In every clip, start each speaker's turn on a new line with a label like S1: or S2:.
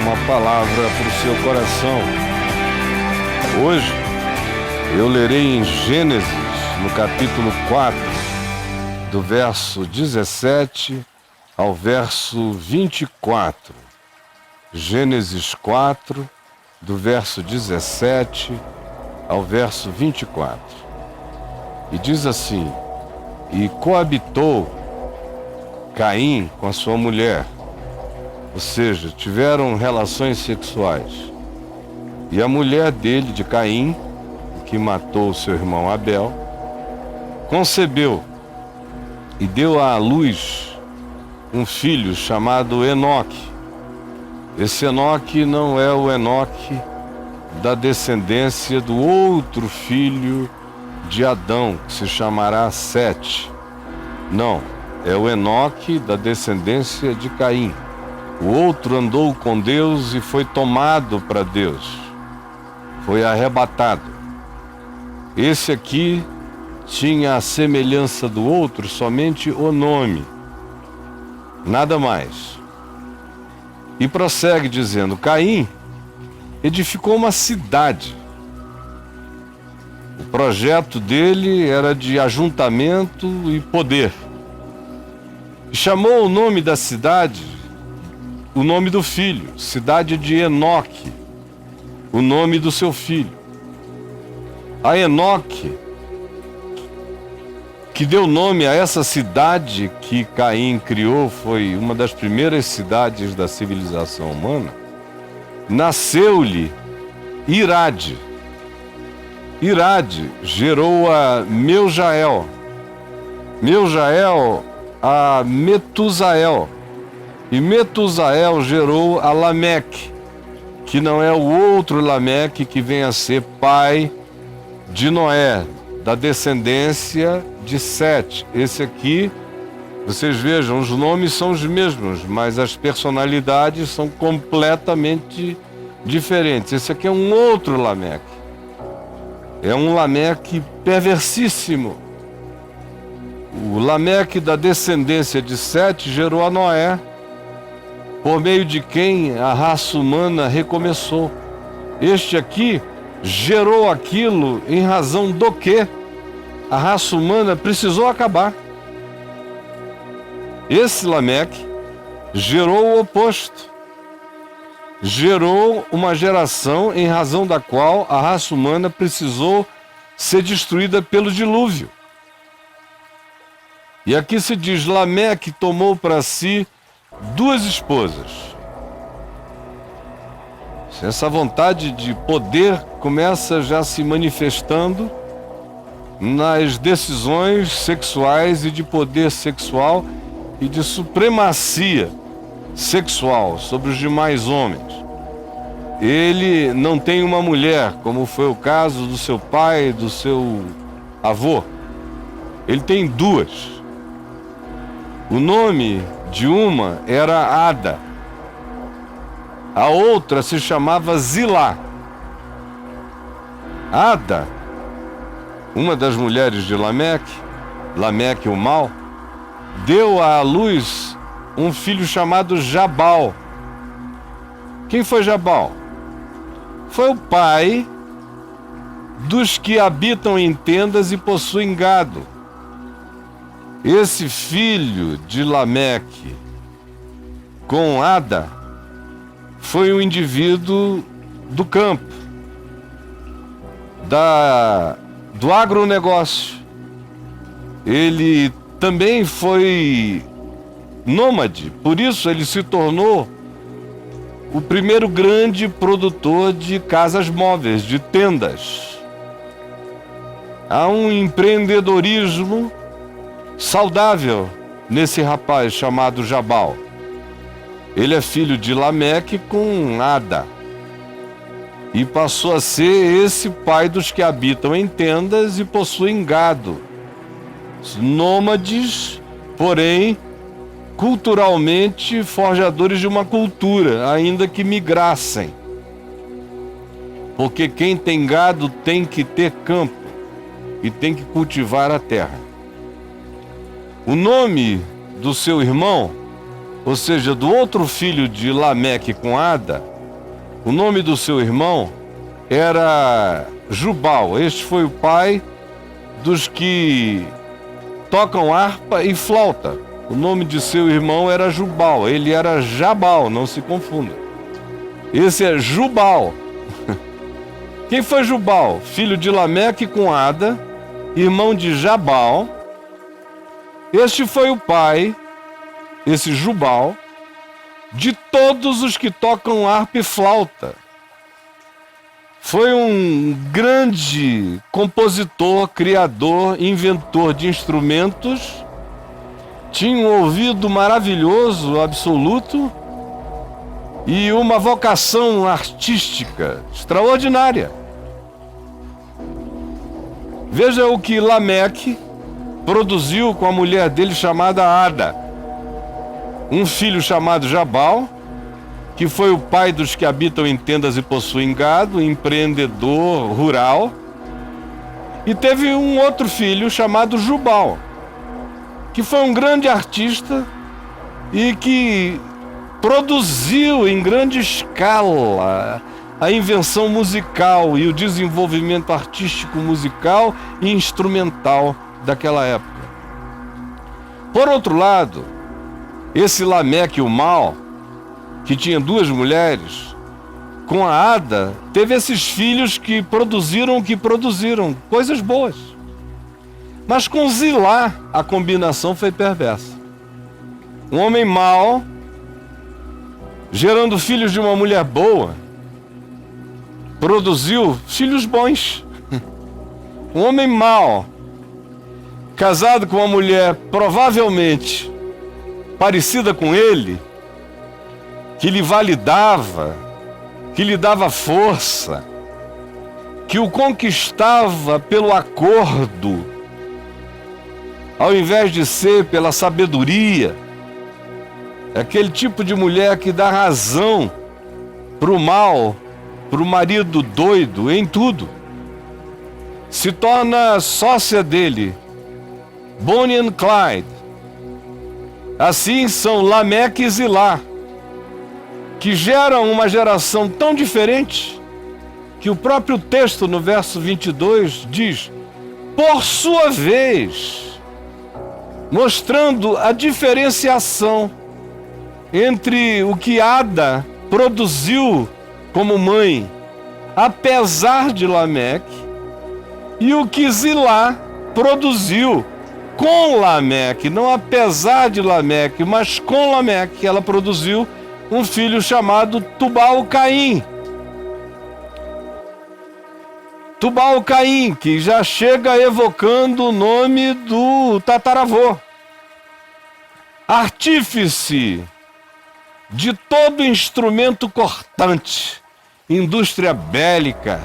S1: uma palavra para o seu coração. Hoje eu lerei em Gênesis, no capítulo 4, do verso 17 ao verso 24. Gênesis 4, do verso 17 ao verso 24. E diz assim: E coabitou Caim com a sua mulher, ou seja, tiveram relações sexuais. E a mulher dele, de Caim, que matou seu irmão Abel, concebeu e deu à luz um filho chamado Enoque. Esse Enoque não é o Enoque da descendência do outro filho de Adão, que se chamará Sete. Não, é o Enoque da descendência de Caim. O outro andou com Deus e foi tomado para Deus, foi arrebatado. Esse aqui tinha a semelhança do outro somente o nome, nada mais. E prossegue dizendo: Caim edificou uma cidade. O projeto dele era de ajuntamento e poder. E chamou o nome da cidade, o nome do filho, cidade de Enoque, o nome do seu filho. A Enoque, que deu nome a essa cidade que Caim criou, foi uma das primeiras cidades da civilização humana, nasceu-lhe Irade. Irade gerou a Meujael, Meujael a Metusael, e Metusael gerou a Lameque, que não é o outro Lameque que vem a ser pai de Noé, da descendência de Sete. Esse aqui, vocês vejam, os nomes são os mesmos, mas as personalidades são completamente diferentes. Esse aqui é um outro Lameque. É um Lameque perversíssimo. O Lameque da descendência de Sete gerou a Noé, por meio de quem a raça humana recomeçou. Este aqui gerou aquilo em razão do que a raça humana precisou acabar. Esse Lameque gerou o oposto. Gerou uma geração em razão da qual a raça humana precisou ser destruída pelo dilúvio. E aqui se diz: Lameque tomou para si duas esposas. Essa vontade de poder começa já se manifestando nas decisões sexuais e de poder sexual e de supremacia sexual sobre os demais homens. Ele não tem uma mulher, como foi o caso do seu pai, do seu avô. Ele tem duas. O nome de uma era Ada, a outra se chamava Zilá. Ada, uma das mulheres de Lameque, Lameque o mau, deu à luz um filho chamado Jabal. Quem foi Jabal? Foi o pai dos que habitam em tendas e possuem gado. Esse filho de Lameque com Ada foi um indivíduo do campo, do agronegócio. Ele também foi nômade, por isso ele se tornou o primeiro grande produtor de casas móveis, de tendas. Há um empreendedorismo saudável nesse rapaz chamado Jabal. Ele é filho de Lameque com Ada e passou a ser esse pai dos que habitam em tendas e possuem gado. Nômades, porém, culturalmente forjadores de uma cultura, ainda que migrassem. Porque quem tem gado tem que ter campo e tem que cultivar a terra. O nome do seu irmão, ou seja, do outro filho de Lameque com Ada, o nome do seu irmão era Jubal. Este foi o pai dos que tocam harpa e flauta. O nome de seu irmão era Jubal. Ele era Jabal, não se confunda. Esse é Jubal. Quem foi Jubal? Filho de Lameque com Ada, irmão de Jabal. Este foi o pai, esse Jubal, de todos os que tocam harpa e flauta. Foi um grande compositor, criador, inventor de instrumentos. Tinha um ouvido maravilhoso, absoluto, e uma vocação artística extraordinária. Veja o que Lameque produziu com a mulher dele chamada Ada. Um filho chamado Jabal, que foi o pai dos que habitam em tendas e possuem gado, empreendedor rural. E teve um outro filho chamado Jubal, que foi um grande artista e que produziu em grande escala a invenção musical e o desenvolvimento artístico musical e instrumental daquela época. Por outro lado, esse Lameque, o mau, que tinha duas mulheres, com a Ada, teve esses filhos que produziram coisas boas. Mas com Zilá, a combinação foi perversa. Um homem mau, gerando filhos de uma mulher boa, produziu filhos bons. Um homem mau, casado com uma mulher provavelmente parecida com ele, que lhe validava, que lhe dava força, que o conquistava pelo acordo, ao invés de ser pela sabedoria. É aquele tipo de mulher que dá razão para o mal, para o marido doido em tudo. Se torna sócia dele, Bonnie and Clyde. Assim são Lameque e Zilá, que geram uma geração tão diferente que o próprio texto no verso 22 diz: por sua vez, mostrando a diferenciação entre o que Ada produziu como mãe, apesar de Lameque, e o que Zilá produziu com Lameque, não apesar de Lameque, mas com Lameque. Ela produziu um filho chamado Tubal-Caim. Tubal-Caim, que já chega evocando o nome do tataravô. Artífice de todo instrumento cortante, indústria bélica,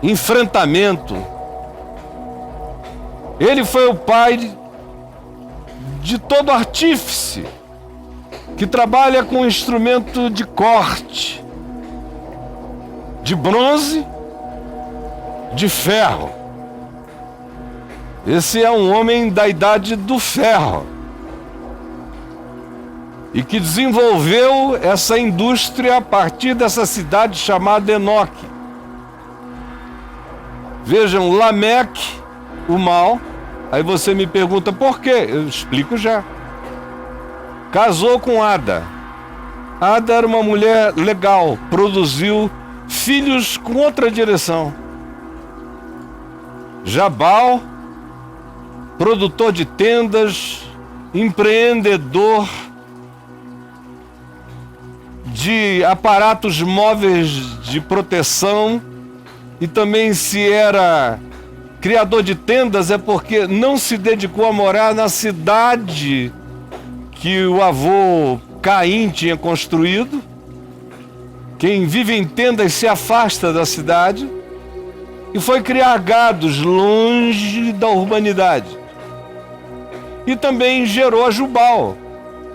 S1: enfrentamento. Ele foi o pai de todo artífice que trabalha com instrumento de corte, de bronze, de ferro. Esse é um homem da idade do ferro e que desenvolveu essa indústria a partir dessa cidade chamada Enoque. Vejam, Lameque, o mau. Aí você me pergunta por quê? Eu explico já. Casou com Ada. Ada era uma mulher legal, produziu filhos com outra direção. Jabal, produtor de tendas, empreendedor de aparatos móveis de proteção, e também se era criador de tendas é porque não se dedicou a morar na cidade que o avô Caim tinha construído. Quem vive em tendas se afasta da cidade e foi criar gados longe da urbanidade. E também gerou a Jubal,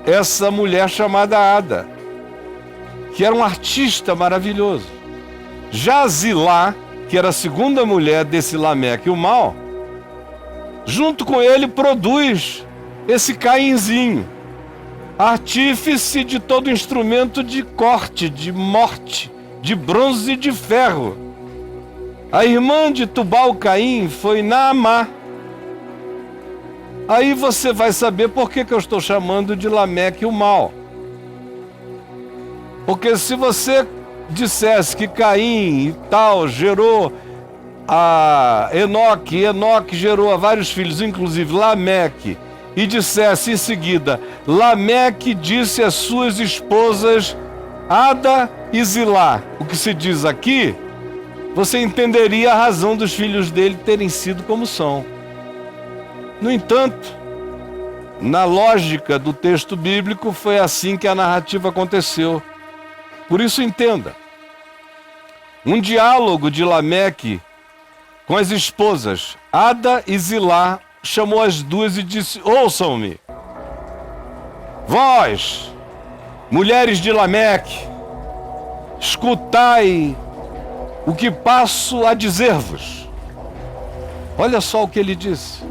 S1: essa mulher chamada Ada, que era um artista maravilhoso. Já Zilá, que era a segunda mulher desse Lameque, o mau, junto com ele produz esse Cainzinho. artífice de todo instrumento de corte, de morte, de bronze e de ferro. A irmã de Tubal-Caim foi Naamá. Aí você vai saber por que eu estou chamando de Lameque o mau. Porque se você dissesse que Caim e tal gerou a Enoque, e Enoque gerou a vários filhos, inclusive Lameque, e dissesse em seguida, Lameque disse às suas esposas Ada e Zilá, o que se diz aqui, você entenderia a razão dos filhos dele terem sido como são. No entanto, na lógica do texto bíblico, foi assim que a narrativa aconteceu. Por isso entenda, um diálogo de Lameque com as esposas Ada e Zilá chamou as duas e disse, ouçam-me, vós, mulheres de Lameque, escutai o que passo a dizer-vos. Olha só o que ele disse.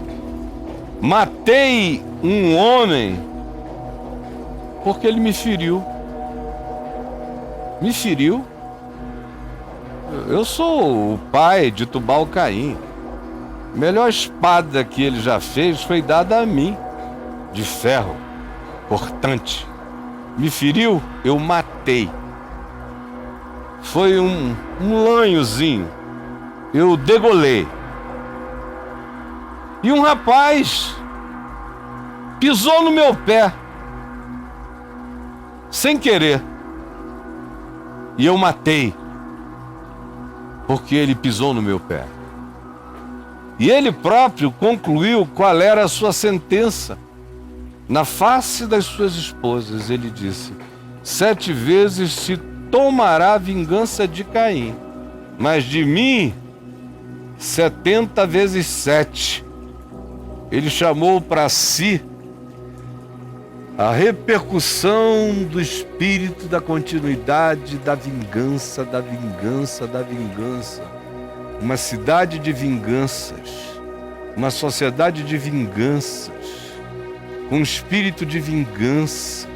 S1: Matei um homem porque ele me feriu. Me feriu? Eu sou o pai de Tubal-Caim. A melhor espada que ele já fez foi dada a mim, de ferro, cortante. Me feriu, eu matei. Foi um lanhozinho, eu degolei. E um rapaz pisou no meu pé, sem querer. E eu matei, porque ele pisou no meu pé. E ele próprio concluiu qual era a sua sentença. Na face das suas esposas, ele disse, 7 vezes se tomará vingança de Caim, mas de mim, 70 vezes 7. Ele chamou para si a repercussão do espírito da continuidade, da vingança, da vingança, da vingança. Uma cidade de vinganças, uma sociedade de vinganças, com espírito de vingança,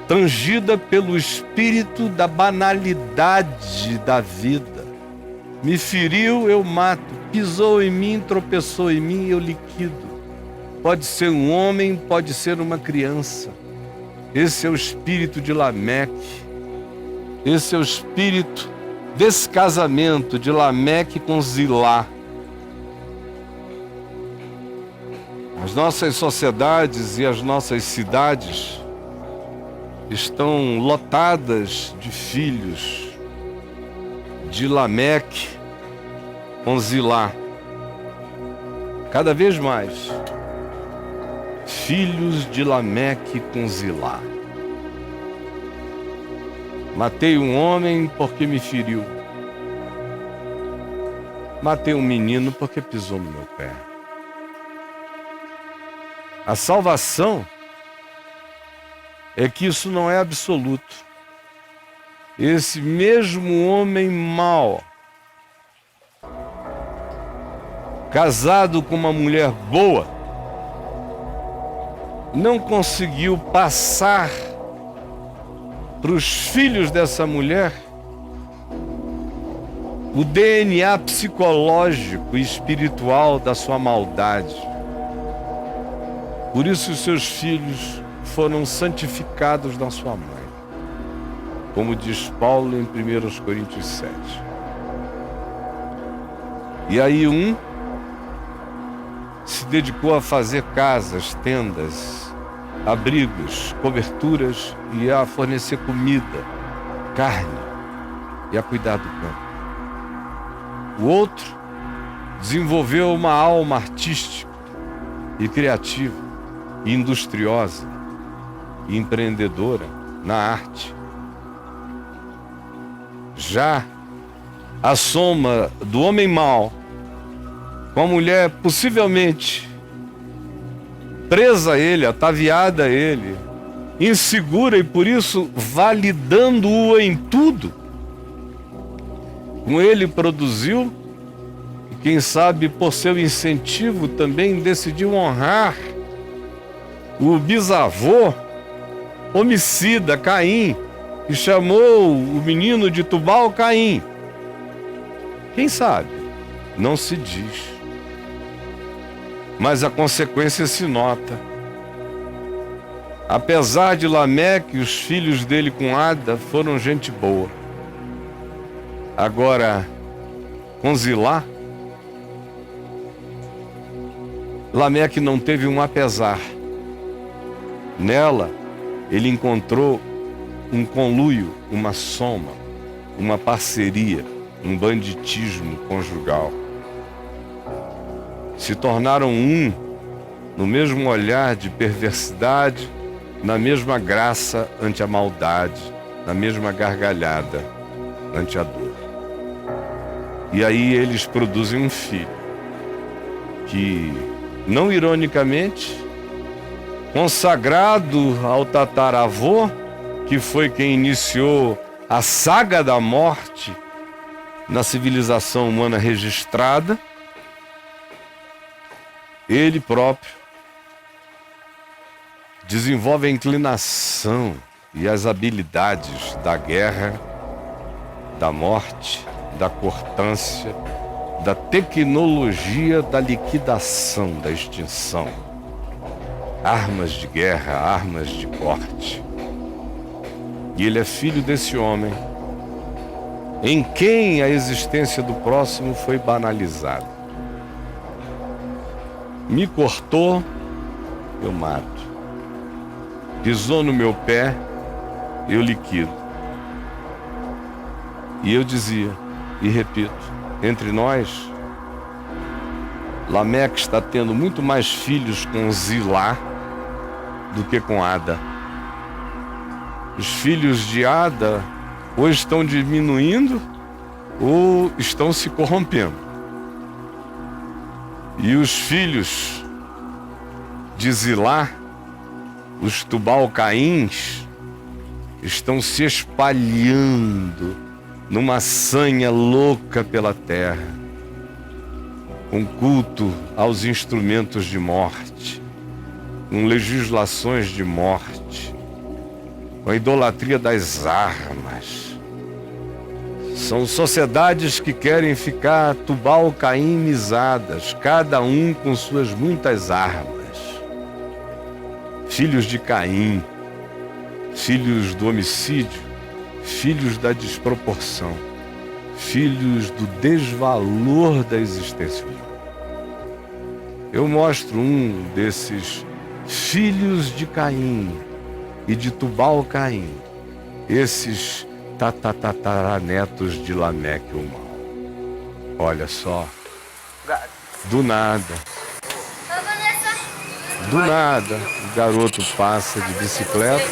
S1: tangida pelo espírito da banalidade da vida. Me feriu, eu mato. Pisou em mim, tropeçou em mim, eu liquido. Pode ser um homem, pode ser uma criança. Esse é o espírito de Lameque. Esse é o espírito desse casamento de Lameque com Zilá. As nossas sociedades e as nossas cidades estão lotadas de filhos de Lameque com Zilá. Cada vez mais, filhos de Lameque com Zilá. Matei um homem porque me feriu. Matei um menino porque pisou no meu pé. A salvação é que isso não é absoluto. Esse mesmo homem mau, casado com uma mulher boa, não conseguiu passar para os filhos dessa mulher o DNA psicológico e espiritual da sua maldade. Por isso os seus filhos foram santificados na sua mãe, como diz Paulo em 1 Coríntios 7. E aí um se dedicou a fazer casas, tendas, abrigos, coberturas e a fornecer comida, carne e a cuidar do campo. O outro desenvolveu uma alma artística e criativa, e industriosa e empreendedora na arte. Já a soma do homem mau com a mulher possivelmente presa a ele, ataviada a ele, insegura e por isso validando-o em tudo, com ele produziu, e quem sabe por seu incentivo também decidiu honrar o bisavô homicida, Caim, e chamou o menino de Tubal-Caim. Quem sabe? Não se diz. Mas a consequência se nota. Apesar de Lameque, os filhos dele com Ada foram gente boa. Agora, com Zilá, Lameque não teve um apesar. Nela, ele encontrou um conluio, uma soma, uma parceria, um banditismo conjugal. Se tornaram um no mesmo olhar de perversidade, na mesma graça ante a maldade, na mesma gargalhada ante a dor. E aí eles produzem um filho que, não ironicamente, consagrado ao tataravô, que foi quem iniciou a saga da morte na civilização humana registrada, ele próprio desenvolve a inclinação e as habilidades da guerra, da morte, da cortância, da tecnologia da liquidação, da extinção. Armas de guerra, armas de corte. E ele é filho desse homem, em quem a existência do próximo foi banalizada. Me cortou, eu mato. Pisou no meu pé, eu liquido. E eu dizia, e repito, entre nós, Lameque está tendo muito mais filhos com Zilá do que com Ada. Os filhos de Ada ou estão diminuindo ou estão se corrompendo. E os filhos de Zilá, os Tubal-Caíns, estão se espalhando numa sanha louca pela terra, com culto aos instrumentos de morte, com legislações de morte, com a idolatria das armas. São sociedades que querem ficar Tubal-Caimizadas, cada um com suas muitas armas. Filhos de Caim, filhos do homicídio, filhos da desproporção, filhos do desvalor da existência humana. Eu mostro um desses filhos de Caim e de Tubal-Caim, esses tataranetos de Lameque o mau. Olha só, do nada, o garoto passa de bicicleta,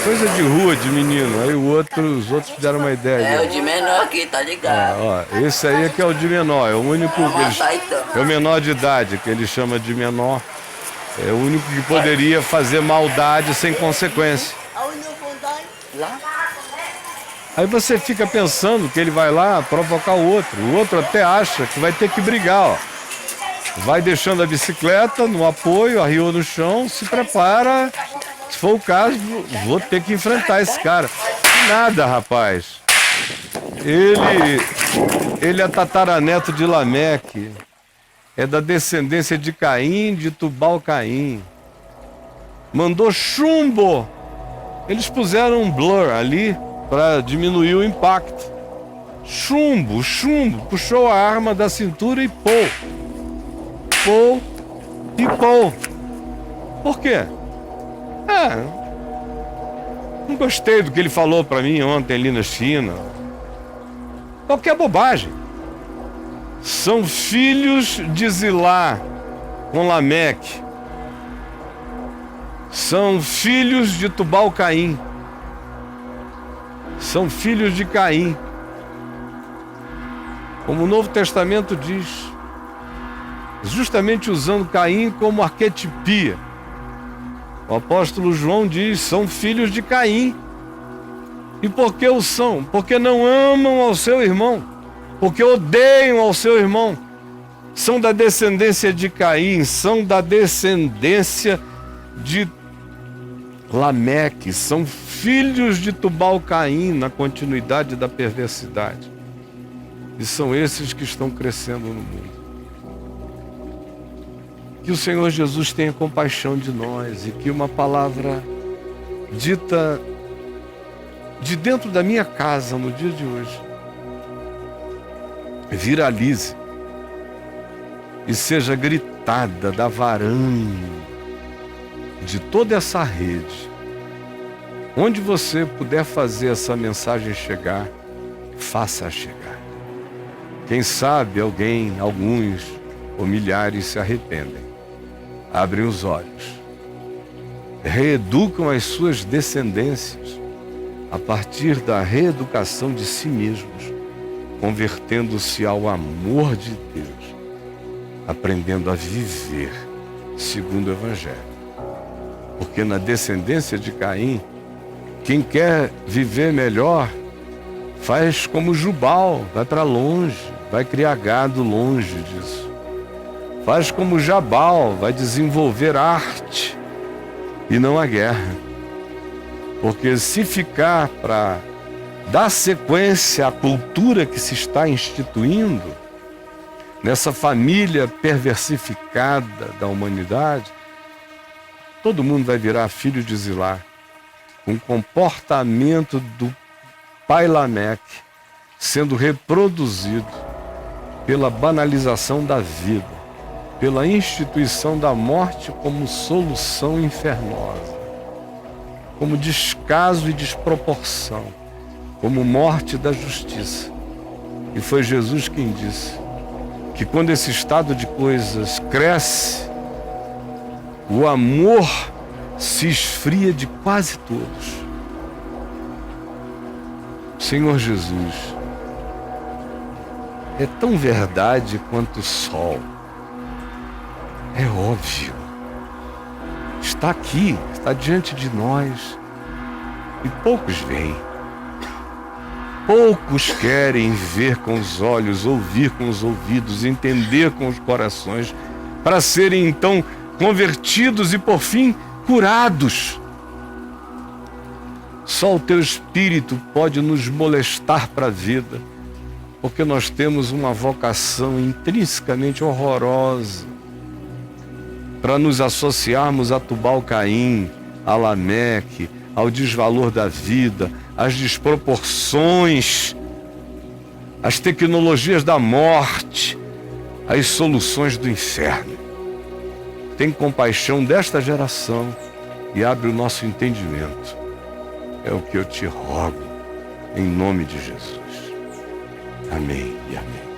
S1: coisa de rua, de menino. Aí os outros deram uma ideia.
S2: É o de menor aqui, tá ligado?
S1: Esse aí é que é o de menor, é o único que é o menor de idade, que ele chama de menor. É o único que poderia fazer maldade sem consequência.
S2: Lá?
S1: Aí você fica pensando que ele vai lá provocar o outro até acha que vai ter que brigar, ó. Vai deixando a bicicleta no apoio, arriou no chão, se prepara. Se for o caso, vou ter que enfrentar esse cara. Nada, rapaz. Ele é tataraneto de Lameque. É da descendência de Caim, de Tubal-Caim. Mandou chumbo. Eles puseram um blur ali para diminuir o impacto. Chumbo. Puxou a arma da cintura e pô. Por quê? Não gostei do que ele falou pra mim ontem ali na China. Qualquer bobagem. São filhos de Zilá com Lameque. São filhos de Tubal-Caim. São filhos de Caim. Como o Novo Testamento diz, justamente usando Caim como arquetipia. O apóstolo João diz, são filhos de Caim. E por que o são? Porque não amam ao seu irmão, porque odeiam ao seu irmão. São da descendência de Caim, são da descendência de Lameque, são filhos de Tubal-Caim na continuidade da perversidade. E são esses que estão crescendo no mundo. Que o Senhor Jesus tenha compaixão de nós e que uma palavra dita de dentro da minha casa no dia de hoje viralize e seja gritada da varanda de toda essa rede. Onde você puder fazer essa mensagem chegar, faça-a chegar. Quem sabe alguns ou milhares se arrependem, abrem os olhos, reeducam as suas descendências a partir da reeducação de si mesmos, convertendo-se ao amor de Deus, aprendendo a viver segundo o Evangelho. Porque na descendência de Caim, quem quer viver melhor faz como Jubal, vai para longe, vai criar gado longe disso. Faz como Jabal, vai desenvolver arte e não a guerra. Porque se ficar para dar sequência à cultura que se está instituindo, nessa família perversificada da humanidade, todo mundo vai virar filho de Zilá, com o comportamento do pai Lameque sendo reproduzido pela banalização da vida, pela instituição da morte como solução infernosa, como descaso e desproporção, como morte da justiça. E foi Jesus quem disse que quando esse estado de coisas cresce, o amor se esfria de quase todos. Senhor Jesus, é tão verdade quanto o sol. É óbvio. Está aqui, está diante de nós. E poucos veem. Poucos querem ver com os olhos, ouvir com os ouvidos, entender com os corações, para serem então convertidos e por fim curados. Só o teu Espírito pode nos molestar para a vida, porque nós temos uma vocação intrinsecamente horrorosa para nos associarmos a Tubal-Caim, a Lameque, ao desvalor da vida, às desproporções, às tecnologias da morte, às soluções do inferno. Tem compaixão desta geração e abre o nosso entendimento. É o que eu te rogo, em nome de Jesus. Amém e amém.